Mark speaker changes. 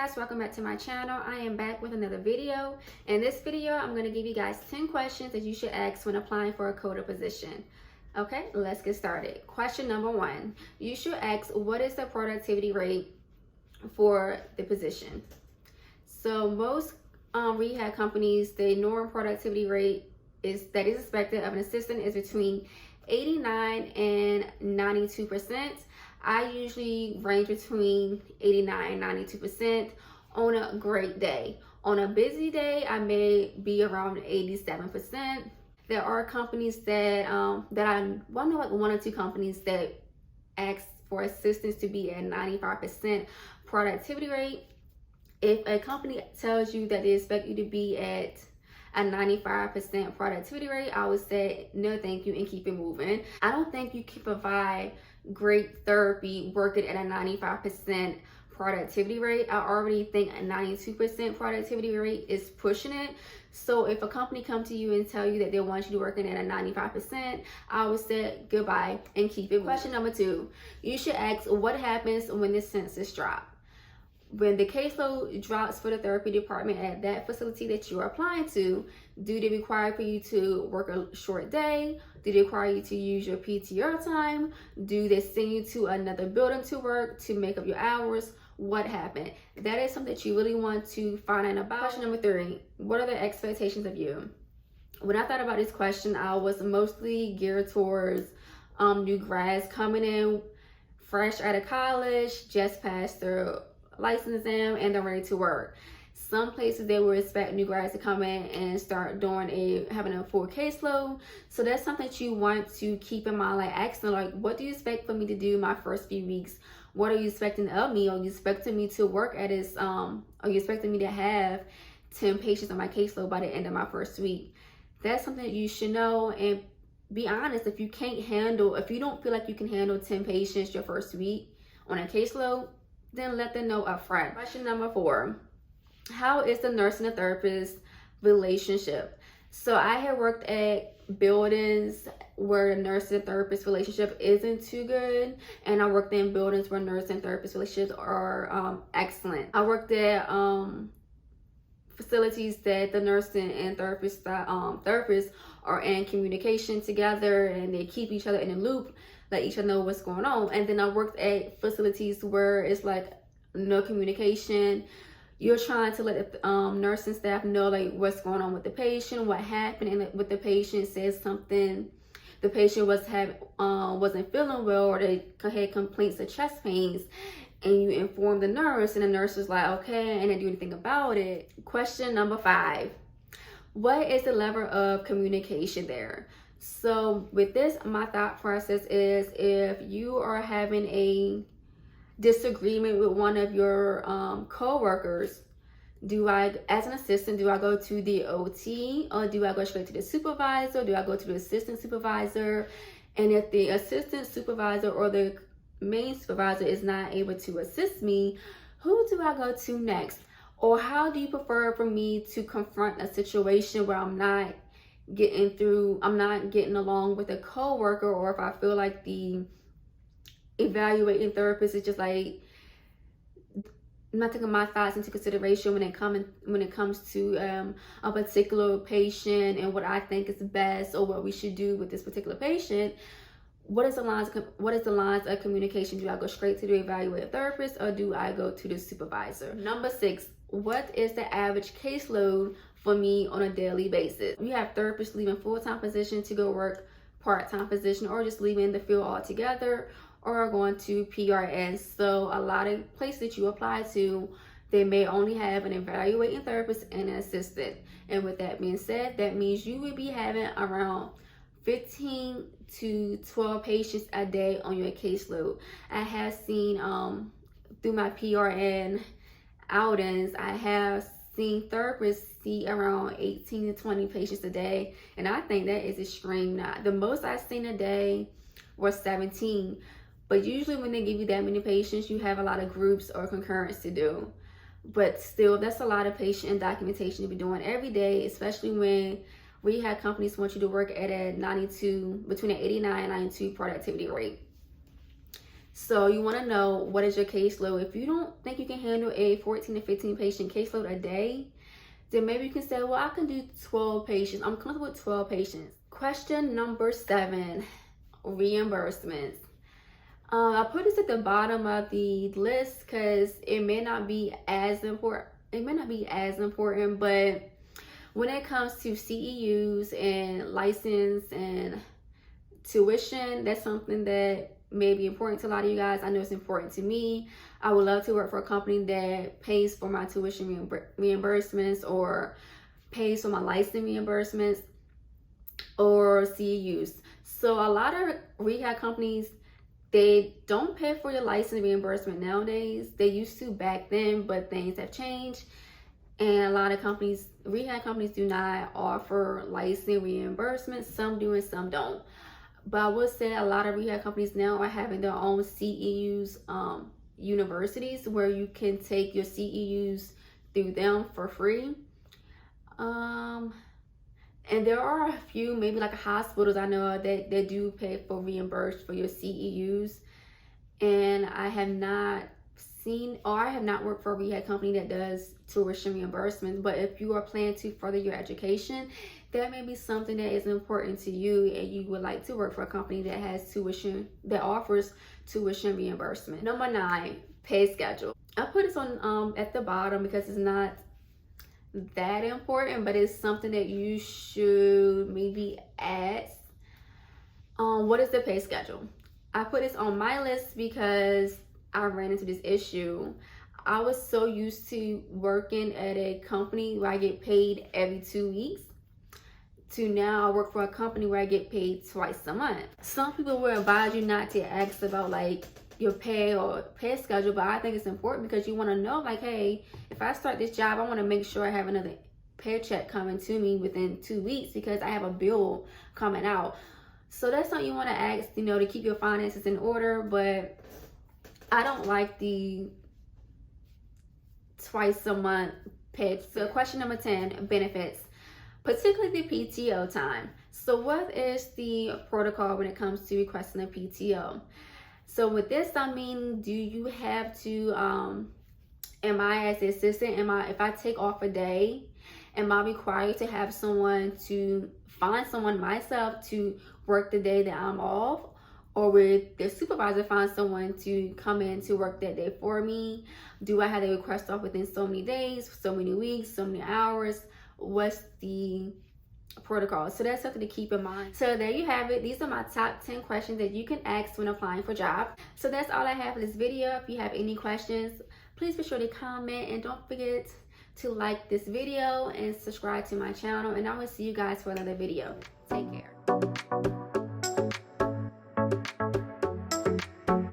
Speaker 1: guys, welcome back to my channel. I am back with another video. In this video, I'm going to give you guys 10 questions that you should ask when applying for a coder position. Okay, let's get started. Question number 1. You should ask, what is the productivity rate for the position? So most rehab companies, the norm productivity rate that is expected of an assistant is between 89 and 92%. I usually range between 89 and 92% on a great day. On a busy day, I may be around 87%. There are companies that I know like 1 or 2 companies that ask for assistants to be at 95% productivity rate. If a company tells you that they expect you to be at a 95% productivity rate, I would say no thank you and keep it moving. I don't think you can provide great therapy working at a 95% productivity rate. I already think a 92% productivity rate is pushing it. So if a company come to you and tell you that they want you to work in at a 95%, I would say goodbye and keep it. Question number 2, you should ask, what happens when the census drops? When the caseload drops for the therapy department at that facility that you're applying to, do they require for you to work a short day? Do they require you to use your PTO time? Do they send you to another building to work to make up your hours? What happened? That is something that you really want to find out about. Question number 3, what are the expectations of you? When I thought about this question, I was mostly geared towards new grads coming in fresh out of college, just passed their license exam, and they're ready to work. Some places they will expect new grads to come in and start having a full caseload. So that's something that you want to keep in mind, like asking, like, what do you expect for me to do my first few weeks? What are you expecting of me? Are you expecting me to work at this? Are you expecting me to have 10 patients on my caseload by the end of my first week? That's something that you should know, and be honest. If you don't feel like you can handle 10 patients your first week on a caseload, then let them know up front. Question number 4, how is the nurse and the therapist relationship? So I have worked at buildings where the nurse and therapist relationship isn't too good, and I worked in buildings where nurse and therapist relationships are excellent. I worked at facilities that the nurse and therapists are in communication together, and they keep each other in the loop, let each other know what's going on. And then I worked at facilities where it's like no communication. You're trying to let the nursing staff know like what's going on with the patient, what happened, and with the patient says something, the patient wasn't feeling well, or they had complaints of chest pains, and you inform the nurse, and the nurse was like, okay, and didn't do anything about it. Question number 5, what is the level of communication there? So with this, my thought process is, if you are having a disagreement with one of your co-workers, as an assistant, do I go to the OT, or do I go straight to the supervisor? Do I go to the assistant supervisor? And if the assistant supervisor or the main supervisor is not able to assist me, who do I go to next? Or how do you prefer for me to confront a situation where I'm not getting along with a coworker, or if I feel like the evaluating therapist is just like not taking my thoughts into consideration when it comes to a particular patient and what I think is best, or what we should do with this particular patient. What is the lines of communication? Do I go straight to the evaluating therapist, or do I go to the supervisor? Number 6, what is the average caseload for me on a daily basis? We have therapists leaving full-time position to go work part-time position, or just leaving the field altogether, or going to PRN. So a lot of places that you apply to, they may only have an evaluating therapist and an assistant. And with that being said, that means you would be having around 15 to 12 patients a day on your caseload. I have seen through my PRN outings, I have seen therapists see around 18 to 20 patients a day, and I think that is extreme. Now, the most I've seen a day was 17, but usually when they give you that many patients, you have a lot of groups or concurrence to do. But still, that's a lot of patient and documentation to be doing every day, especially when rehab companies want you to work at a between an 89 and 92 productivity rate. So you want to know what is your caseload. If you don't think you can handle a 14 to 15 patient caseload a day, then maybe you can say, well, I can do 12 patients. I'm comfortable with 12 patients. Question number 7, reimbursements. I put this at the bottom of the list because it may not be as important. But when it comes to CEUs and license and tuition, that's something that may be important to a lot of you guys. I know it's important to me. I would love to work for a company that pays for my tuition reimbursements or pays for my license reimbursements or CEUs. So a lot of rehab companies, they don't pay for your license reimbursement nowadays. They used to back then, but things have changed. And a lot of companies, rehab companies, do not offer license reimbursements. Some do and some don't. But I would say a lot of rehab companies now are having their own CEUs, universities where you can take your CEUs through them for free. And there are a few, maybe like hospitals I know that they do pay for reimbursed for your CEUs. And I have not seen, or I have not worked for a rehab company that does tuition reimbursements. But if you are planning to further your education, that may be something that is important to you, and you would like to work for a company that has tuition, that offers tuition reimbursement. Number 9, pay schedule. I put this on at the bottom because it's not that important, but it's something that you should maybe ask. What is the pay schedule? I put this on my list because I ran into this issue. I was so used to working at a company where I get paid every 2 weeks to now I work for a company where I get paid twice a month. Some people will advise you not to ask about like your pay or pay schedule, but I think it's important because you want to know, like, hey, if I start this job, I want to make sure I have another paycheck coming to me within 2 weeks because I have a bill coming out. So that's something you want to ask, you know, to keep your finances in order. But I don't like the twice a month pay. So question number 10, benefits, particularly the PTO time. So what is the protocol when it comes to requesting a PTO? So with this, I mean, do you have to, am I as the assistant, if I take off a day, am I required to have someone to find someone myself to work the day that I'm off? Or would the supervisor find someone to come in to work that day for me? Do I have to request off within so many days, so many weeks, so many hours? What's the protocol? So that's something to keep in mind. So there you have it. These are my top 10 questions that you can ask when applying for jobs. So that's all I have for this video. If you have any questions, please be sure to comment, and don't forget to like this video and subscribe to my channel, and I will see you guys for another video. Take care.